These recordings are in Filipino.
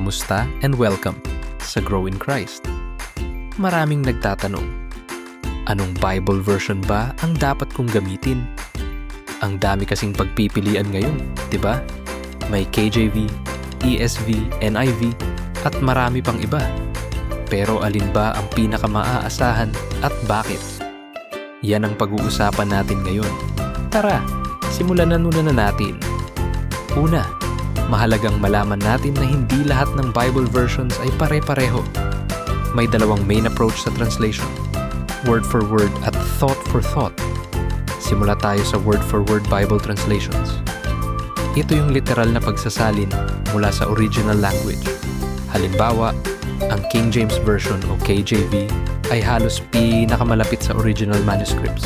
Kamusta and welcome sa Grow in Christ. Maraming nagtatanong, anong Bible version ba ang dapat kong gamitin? Ang dami kasing pagpipilian ngayon, di ba? May KJV, ESV, NIV, at marami pang iba. Pero alin ba ang pinakamaaasahan at bakit? Yan ang pag-uusapan natin ngayon. Tara, simulan na muna natin. Una, mahalagang malaman natin na hindi lahat ng Bible versions ay pare-pareho. May dalawang main approach sa translation, word for word at thought for thought. Simula tayo sa word for word Bible translations. Ito yung literal na pagsasalin mula sa original language. Halimbawa, ang King James Version o KJV ay halos pinakamalapit sa original manuscripts.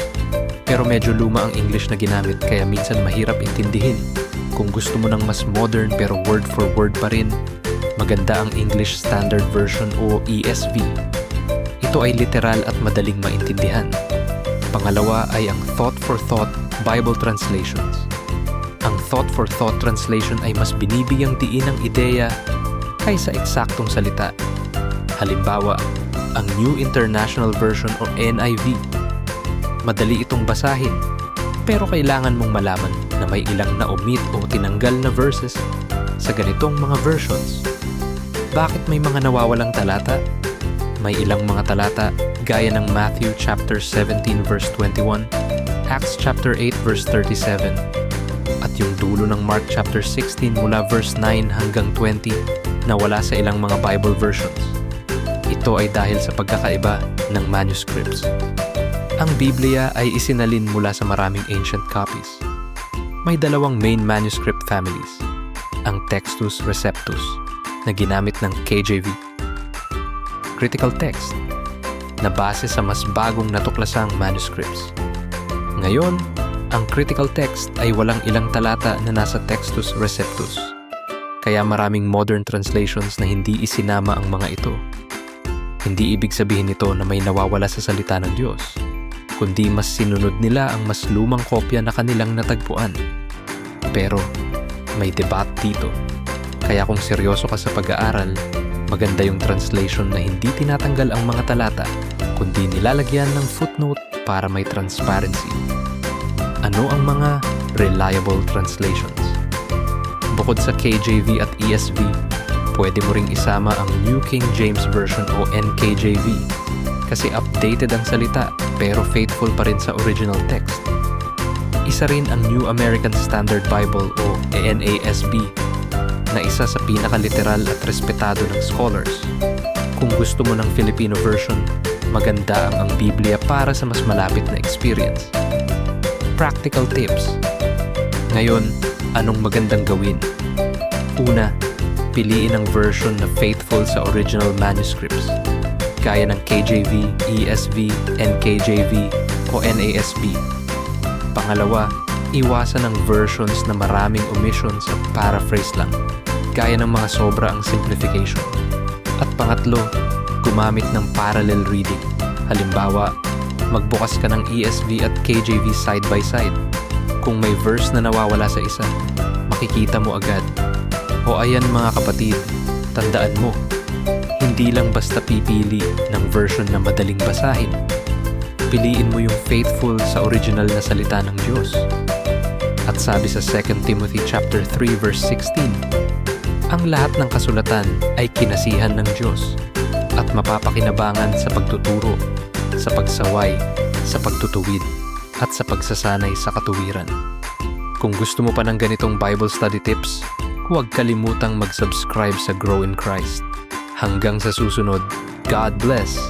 Pero medyo luma ang English na ginamit kaya minsan mahirap intindihin. Kung gusto mo ng mas modern pero word for word pa rin, maganda ang English Standard Version o ESV. Ito ay literal at madaling maintindihan. Pangalawa ay ang Thought for Thought Bible Translations. Ang Thought for Thought translation ay mas binibigyang diin ang ideya kaysa eksaktong salita. Halimbawa, ang New International Version o NIV. Madali itong basahin, pero kailangan mong malaman na may ilang na-omit o tinanggal na verses sa ganitong mga versions. Bakit may mga nawawalang talata? May ilang mga talata gaya ng Matthew chapter 17 verse 21, Acts chapter 8 verse 37, at yung dulo ng Mark chapter 16 mula verse 9 hanggang 20 na wala sa ilang mga Bible versions. Ito ay dahil sa pagkakaiba ng manuscripts. Ang Biblia ay isinalin mula sa maraming ancient copies. May dalawang main manuscript families, ang Textus Receptus na ginamit ng KJV, Critical Text na base sa mas bagong natuklasang manuscripts. Ngayon, ang Critical Text ay walang ilang talata na nasa Textus Receptus, kaya maraming modern translations na hindi isinama ang mga ito. Hindi ibig sabihin nito na may nawawala sa salita ng Diyos, kundi mas sinunod nila ang mas lumang kopya na kanilang natagpuan. Pero may debate dito. Kaya kung seryoso ka sa pag-aaral, maganda yung translation na hindi tinatanggal ang mga talata, kundi nilalagyan ng footnote para may transparency. Ano ang mga reliable translations? Bukod sa KJV at ESV, pwede mo ring isama ang New King James Version o NKJV kasi updated ang salita pero faithful pa rin sa original text. Isa rin ang New American Standard Bible o NASB na isa sa pinaka-literal at respetado ng scholars. Kung gusto mo ng Filipino version, maganda ang Biblia para sa mas malapit na experience. Practical tips. Ngayon, anong magandang gawin? Una, piliin ang version na faithful sa original manuscripts, gaya ng KJV, ESV, NKJV o NASB. Pangalawa, iwasan ang versions na maraming omissions at paraphrase lang, gaya ng mga sobra ang simplification. At pangatlo, gumamit ng parallel reading. Halimbawa, magbukas ka ng ESV at KJV side by side. Kung may verse na nawawala sa isa, makikita mo agad. O ayan mga kapatid, tandaan mo, hindi lang basta pipili ng version na madaling basahin. Piliin mo yung faithful sa original na salita ng Diyos. At sabi sa 2 Timothy chapter 3 verse 16, ang lahat ng kasulatan ay kinasihan ng Diyos at mapapakinabangan sa pagtuturo, sa pagsaway, sa pagtutuwid, at sa pagsasanay sa katuwiran. Kung gusto mo pa ng ganitong Bible study tips, huwag kalimutang mag-subscribe sa Grow in Christ. Hanggang sa susunod, God bless!